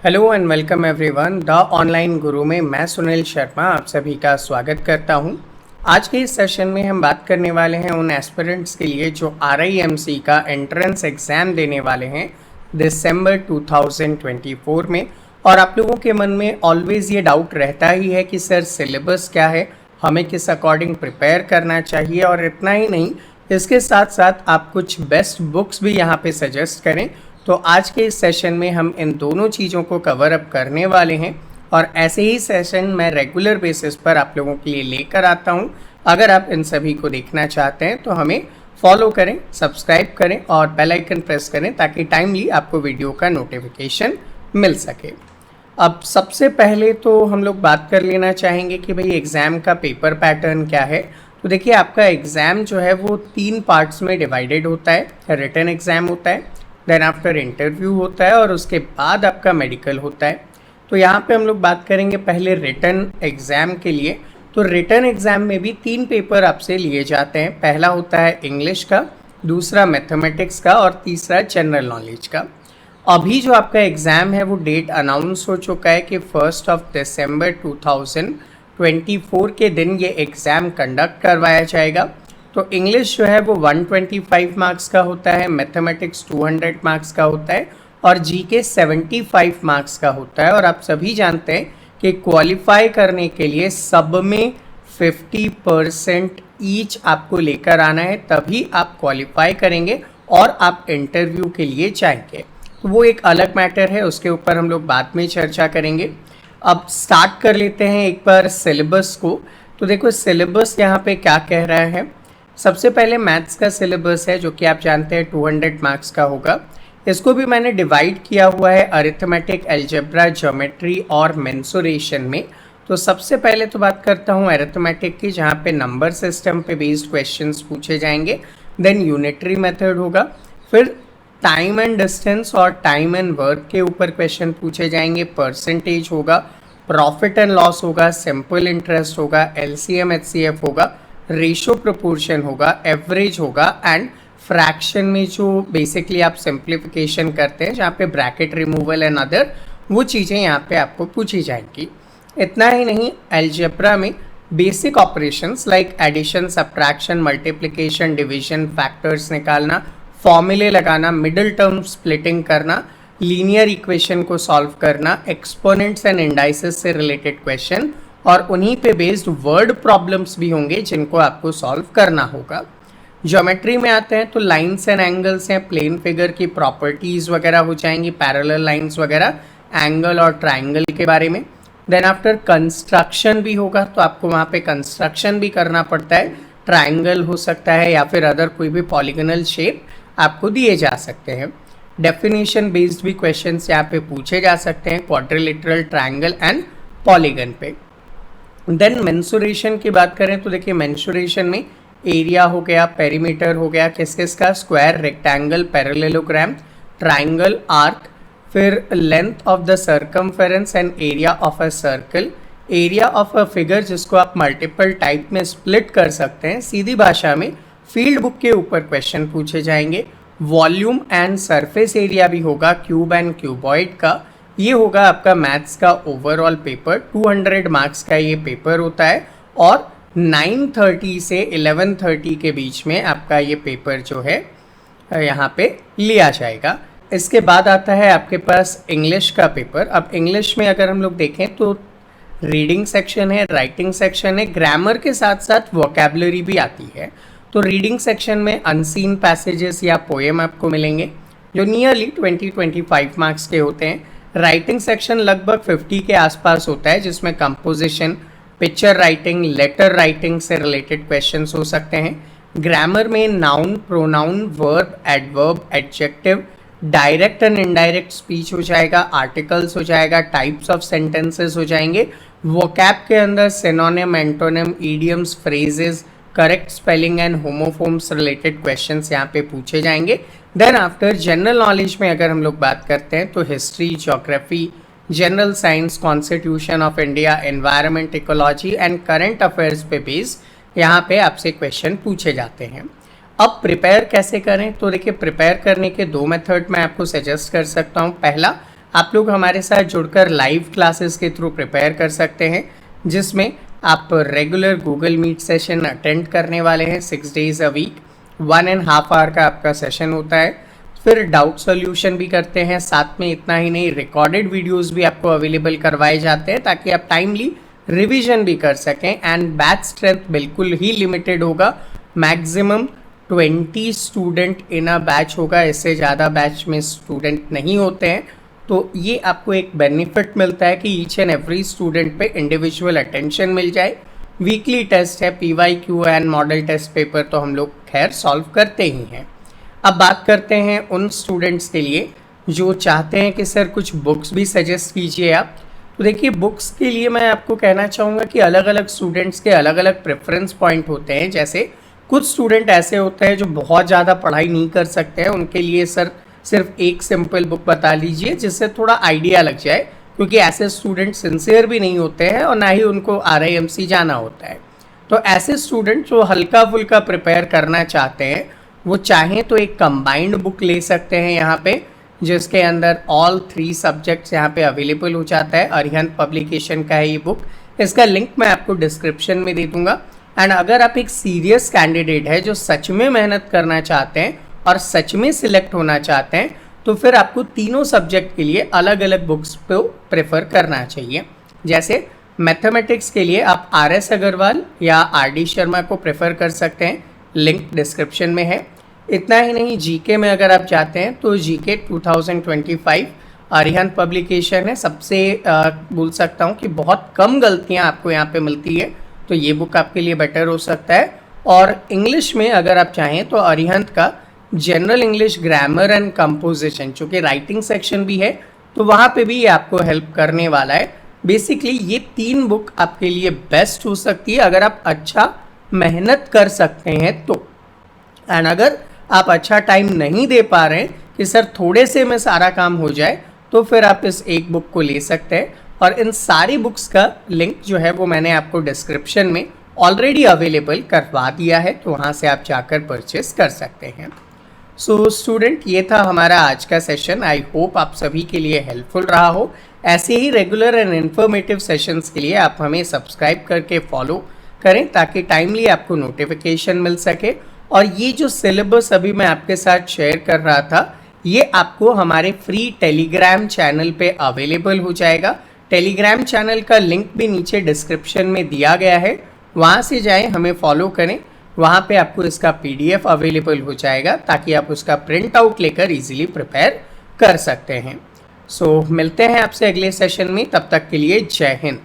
Hello and welcome everyone. The online गुरु में मैं सुनील शर्मा आप सभी का स्वागत करता हूं। आज के इस सेशन में हम बात करने वाले हैं उन एस्पिरेंट्स के लिए जो RIMC का एंट्रेंस एग्ज़ाम देने वाले हैं दिसंबर 2024 में। और आप लोगों के मन में ऑलवेज़ ये डाउट रहता ही है कि सर सिलेबस क्या है, हमें किस अकॉर्डिंग प्रिपेयर करना चाहिए। और इतना ही नहीं, इसके साथ साथ आप कुछ बेस्ट बुक्स भी यहाँ पे सजेस्ट करें। तो आज के इस सेशन में हम इन दोनों चीज़ों को कवर अप करने वाले हैं और ऐसे ही सेशन मैं रेगुलर बेसिस पर आप लोगों के लिए लेकर आता हूं। अगर आप इन सभी को देखना चाहते हैं तो हमें फॉलो करें, सब्सक्राइब करें और बेल आइकन प्रेस करें ताकि टाइमली आपको वीडियो का नोटिफिकेशन मिल सके। अब सबसे पहले तो हम लोग बात कर लेना चाहेंगे कि भाई एग्ज़ाम का पेपर पैटर्न क्या है। तो देखिए, आपका एग्ज़ाम जो है वो 3 पार्ट्स में डिवाइडेड होता है। रिटन एग्ज़ाम होता है, देन आफ्टर इंटरव्यू होता है और उसके बाद आपका मेडिकल होता है। तो यहाँ पे हम लोग बात करेंगे पहले रिटन एग्ज़ाम के लिए। तो रिटन एग्ज़ाम में भी 3 पेपर आपसे लिए जाते हैं। पहला होता है इंग्लिश का, दूसरा मैथमेटिक्स का और तीसरा जनरल नॉलेज का। अभी जो आपका एग्ज़ाम है वो डेट अनाउंस हो चुका है कि 1 दिसंबर 2024 के दिन ये एग्ज़ाम कंडक्ट करवाया जाएगा। तो इंग्लिश जो है वो 125 मार्क्स का होता है, मैथमेटिक्स 200 मार्क्स का होता है और जीके 75 मार्क्स का होता है। और आप सभी जानते हैं कि क्वालिफाई करने के लिए सब में 50% ईच आपको लेकर आना है, तभी आप क्वालिफाई करेंगे और आप इंटरव्यू के लिए जाएंगे। तो वो एक अलग मैटर है, उसके ऊपर हम लोग बाद में चर्चा करेंगे। अब स्टार्ट कर लेते हैं एक बार सिलेबस को। तो देखो, सिलेबस यहाँ पे क्या कह रहा है। सबसे पहले मैथ्स का सिलेबस है जो कि आप जानते हैं 200 मार्क्स का होगा। इसको भी मैंने डिवाइड किया हुआ है अरिथमेटिक, अलजेब्रा, ज्योमेट्री और मेंसुरेशन में। तो सबसे पहले तो बात करता हूँ अरिथमेटिक की, जहाँ पे नंबर सिस्टम पे बेस्ड क्वेश्चंस पूछे जाएंगे। देन यूनिटरी मेथड होगा, फिर टाइम एंड डिस्टेंस और टाइम एंड वर्क के ऊपर क्वेश्चन पूछे जाएंगे। परसेंटेज होगा, प्रॉफिट एंड लॉस होगा, सिंपल इंटरेस्ट होगा, LCM HCF होगा, रेशो प्रोपोर्शन होगा, एवरेज होगा एंड फ्रैक्शन में जो बेसिकली आप सिंप्लीफिकेशन करते हैं, जहाँ पे ब्रैकेट रिमूवल एंड अदर वो चीज़ें यहाँ पे आपको पूछी जाएंगी। इतना ही नहीं, अलजेब्रा में basic operations like addition, subtraction, multiplication, division, factors निकालना, फॉर्मूले लगाना, मिडिल टर्म स्प्लिटिंग करना, लीनियर इक्वेशन को सॉल्व करना, एक्सपोनेंट्स एंड इंडाइसेस से रिलेटेड क्वेश्चन और उन्हीं पे बेस्ड वर्ड प्रॉब्लम्स भी होंगे जिनको आपको सॉल्व करना होगा। ज्योमेट्री में आते हैं तो लाइंस एंड एंगल्स हैं, प्लेन फिगर की प्रॉपर्टीज़ वगैरह हो जाएंगी, पैरेलल लाइंस वगैरह, एंगल और ट्राइंगल के बारे में। देन आफ्टर कंस्ट्रक्शन भी होगा, तो आपको वहाँ पे कंस्ट्रक्शन भी करना पड़ता है। ट्राइंगल हो सकता है या फिर अदर कोई भी पॉलीगनल शेप आपको दिए जा सकते हैं। डेफिनेशन बेस्ड भी क्वेश्चंस यहाँ पे पूछे जा सकते हैं, क्वाड्रिलेटरल, ट्राइंगल एंड पॉलीगन पे। देन मेंसुरेशन की बात करें तो देखिए, मेंसुरेशन में एरिया हो गया, पेरीमीटर हो गया, किस किस का, square, rectangle, parallelogram, triangle, arc, फिर length of the circumference and area of a circle, area of a figure जिसको आप मल्टीपल टाइप में स्प्लिट कर सकते हैं। सीधी भाषा में फील्ड बुक के ऊपर क्वेश्चन पूछे जाएंगे। वॉल्यूम एंड सरफेस एरिया भी होगा, क्यूब एंड क्यूबॉइड का। ये होगा आपका मैथ्स का ओवरऑल पेपर। 200 मार्क्स का ये पेपर होता है और 9:30 से 11:30 के बीच में आपका ये पेपर जो है यहाँ पे लिया जाएगा। इसके बाद आता है आपके पास इंग्लिश का पेपर। अब इंग्लिश में अगर हम लोग देखें तो रीडिंग सेक्शन है, राइटिंग सेक्शन है, ग्रामर के साथ साथ वोकैबुलरी भी आती है। तो रीडिंग सेक्शन में अनसीन पैसेजेस या पोएम आपको मिलेंगे जो नियरली 20-25 मार्क्स के होते हैं। राइटिंग सेक्शन लगभग 50 के आसपास होता है, जिसमें composition, picture writing, letter writing से रिलेटेड क्वेश्चंस हो सकते हैं। ग्रामर में noun, pronoun, verb, adverb, adjective, direct and indirect speech हो जाएगा, आर्टिकल्स हो जाएगा, टाइप्स ऑफ सेंटेंसेस हो जाएंगे। वोकैब के अंदर synonym, antonym, idioms, phrases, correct spelling and homophones related questions यहाँ पे पूछे जाएंगे। देन आफ्टर जनरल नॉलेज में अगर हम लोग बात करते हैं तो history, geography, general science, constitution of India, environment, ecology and current affairs पे बेस यहाँ पे आपसे क्वेश्चन पूछे जाते हैं। अब प्रिपेयर कैसे करें, तो देखिए प्रिपेयर करने के 2 मेथड मैं आपको सजेस्ट कर सकता हूँ। पहला, आप लोग हमारे साथ जुड़कर लाइव क्लासेस के थ्रू प्रिपेयर कर सकते हैं, जिसमें आप regular Google Meet session attend करने वाले हैं 6 days a week। 1.5 hour का आपका सेशन होता है। फिर डाउट सॉल्यूशन भी करते हैं, साथ में इतना ही नहीं, रिकॉर्डेड वीडियोस भी आपको अवेलेबल करवाए जाते हैं ताकि आप टाइमली रिवीजन भी कर सकें। एंड बैच स्ट्रेंथ बिल्कुल ही लिमिटेड होगा, maximum 20 student in a batch होगा, इससे ज़्यादा बैच में स्टूडेंट नहीं होते हैं। तो ये आपको एक बेनिफिट मिलता है कि ईच एंड एवरी स्टूडेंट पे इंडिविजुअल अटेंशन मिल जाए। वीकली टेस्ट है, PYQ and model test paper तो हम लोग खैर सॉल्व करते ही हैं। अब बात करते हैं उन स्टूडेंट्स के लिए जो चाहते हैं कि सर कुछ बुक्स भी सजेस्ट कीजिए आप। तो देखिए, बुक्स के लिए मैं आपको कहना चाहूँगा कि अलग अलग स्टूडेंट्स के अलग अलग प्रेफरेंस पॉइंट होते हैं। जैसे कुछ स्टूडेंट ऐसे होते हैं जो बहुत ज़्यादा पढ़ाई नहीं कर सकते हैं, उनके लिए सर सिर्फ एक सिंपल बुक बता लीजिए जिससे थोड़ा आइडिया लग जाए, क्योंकि ऐसे स्टूडेंट सिंसियर भी नहीं होते हैं और ना ही उनको RIMC जाना होता है। तो ऐसे स्टूडेंट जो हल्का फुल्का प्रिपेयर करना चाहते हैं, वो चाहें तो एक कंबाइंड बुक ले सकते हैं यहाँ पे, जिसके अंदर ऑल 3 सब्जेक्ट्स यहाँ पे अवेलेबल हो जाता है। अरिहंत पब्लिकेशन का है ये बुक, इसका लिंक मैं आपको डिस्क्रिप्शन में दे दूंगा। एंड अगर आप एक सीरियस कैंडिडेट है जो सच में मेहनत करना चाहते हैं और सच में सिलेक्ट होना चाहते हैं, तो फिर आपको तीनों सब्जेक्ट के लिए अलग अलग बुक्स को प्रेफर करना चाहिए। जैसे मैथमेटिक्स के लिए आप RS अग्रवाल या RD शर्मा को प्रेफर कर सकते हैं, लिंक डिस्क्रिप्शन में है। इतना ही नहीं, GK में अगर आप चाहते हैं तो GK 2025 अरिहंत पब्लिकेशन है। सबसे बोल सकता हूँ कि बहुत कम गलतियाँ आपको यहाँ पे मिलती है, तो ये बुक आपके लिए बेटर हो सकता है। और इंग्लिश में अगर आप चाहें तो अरिहंत का general English grammar and composition, चूँकि राइटिंग सेक्शन भी है, तो वहाँ पे भी ये आपको हेल्प करने वाला है। बेसिकली ये 3 बुक आपके लिए बेस्ट हो सकती है अगर आप अच्छा मेहनत कर सकते हैं तो। एंड अगर आप अच्छा टाइम नहीं दे पा रहे हैं कि सर थोड़े से में सारा काम हो जाए, तो फिर आप इस एक बुक को ले सकते हैं। और इन सारी बुक्स का लिंक जो है वो मैंने आपको डिस्क्रिप्शन में ऑलरेडी अवेलेबल करवा दिया है, तो वहाँ से आप जाकर परचेस कर सकते हैं। सो स्टूडेंट, ये था हमारा आज का सेशन। आई होप आप सभी के लिए हेल्पफुल रहा हो। ऐसे ही रेगुलर एंड इन्फॉर्मेटिव सेशंस के लिए आप हमें सब्सक्राइब करके फॉलो करें ताकि टाइमली आपको नोटिफिकेशन मिल सके। और ये जो सिलेबस अभी मैं आपके साथ शेयर कर रहा था, ये आपको हमारे फ्री टेलीग्राम चैनल पे अवेलेबल हो जाएगा। टेलीग्राम चैनल का लिंक भी नीचे डिस्क्रिप्शन में दिया गया है, वहाँ से जाएं, हमें फॉलो करें। वहाँ पे आपको इसका PDF अवेलेबल हो जाएगा ताकि आप उसका प्रिंट आउट लेकर इजीली प्रिपेयर कर सकते हैं। सो मिलते हैं आपसे अगले सेशन में, तब तक के लिए जय हिंद।